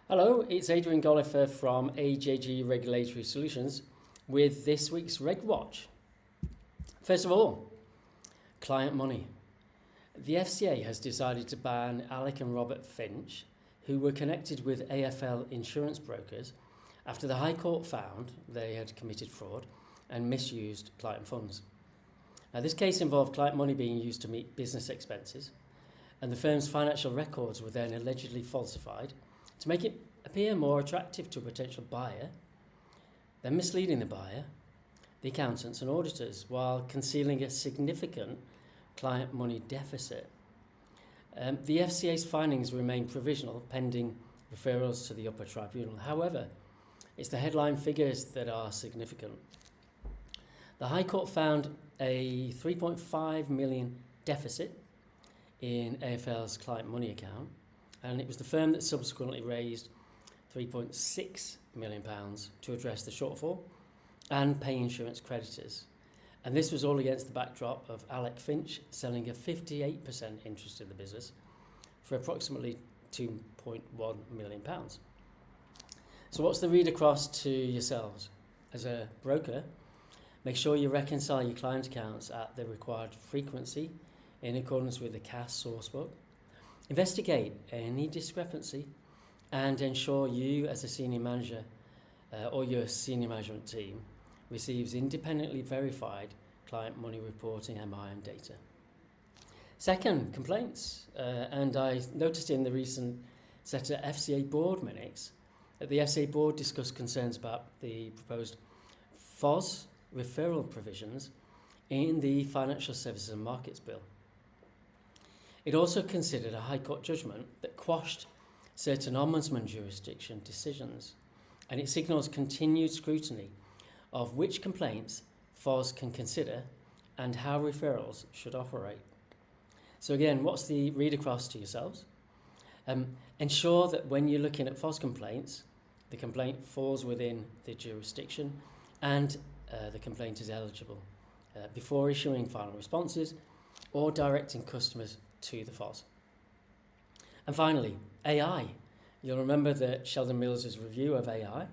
Hello, it's Adrian Gollifer from AJG Regulatory Solutions with this week's Reg Watch. First of all, client money. The FCA has decided to ban Alec and Robert Finch, who were connected with AFL insurance brokers, after the High Court found they had committed fraud and misused client funds. Now, this case involved client money being used to meet business expenses, and the firm's financial records were then allegedly falsified to make it appear more attractive to a potential buyer, then misleading the buyer, the accountants and auditors, while concealing a significant client money deficit. The FCA's findings remain provisional pending referrals to the upper tribunal. However, it's the headline figures that are significant. The High Court found a 3.5 million deficit in AFL's client money account, and it was the firm that subsequently raised £3.6 million to address the shortfall and pay insurance creditors. And this was all against the backdrop of Alec Finch selling a 58% interest in the business for approximately £2.1 million. So what's the read across to yourselves? As a broker, make sure you reconcile your client accounts at the required frequency in accordance with the CAS sourcebook. Investigate any discrepancy and ensure you as a senior manager or your senior management team receives independently verified client money reporting MIN data. Second, complaints. And I noticed in the recent set of FCA board minutes that the FCA board discussed concerns about the proposed FOS referral provisions in the Financial Services and Markets Bill. It also considered a High Court judgment that quashed certain Ombudsman jurisdiction decisions, and it signals continued scrutiny of which complaints FOS can consider and how referrals should operate. So again, what's the read across to yourselves? Ensure that when you're looking at FOS complaints, the complaint falls within the jurisdiction and the complaint is eligible before issuing final responses or directing customers to the FOS. And finally, AI. You'll remember that Sheldon Mills's review of AI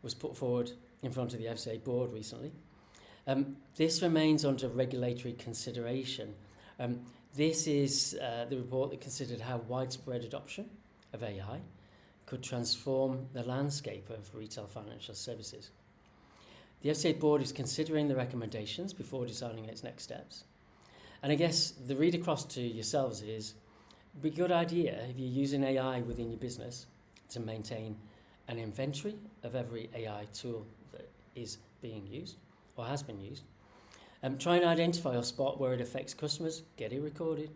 was put forward in front of the FCA board recently. This remains under regulatory consideration. This is the report that considered how widespread adoption of AI could transform the landscape of retail financial services. The FCA board is considering the recommendations before deciding its next steps. And I guess the read across to yourselves is, it'd be a good idea if you're using AI within your business to maintain an inventory of every AI tool that is being used or has been used. Try and identify or spot where it affects customers, get it recorded,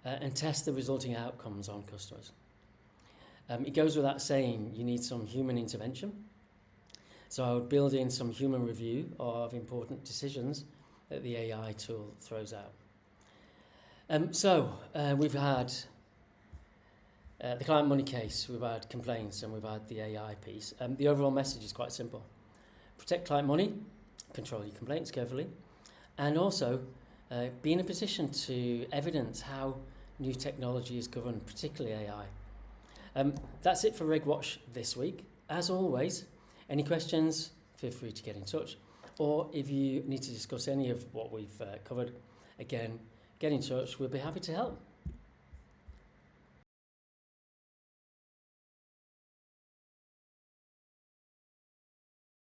and test the resulting outcomes on customers. It goes without saying you need some human intervention. So I would build in some human review of important decisions that the AI tool throws out. We've had the client money case, we've had complaints, and we've had the AI piece. The overall message is quite simple. Protect client money, control your complaints carefully, and also be in a position to evidence how new technology is governed, particularly AI. That's it for Reg Watch this week. As always, any questions, feel free to get in touch. Or if you need to discuss any of what we've covered, again, get in touch. We'll be happy to help.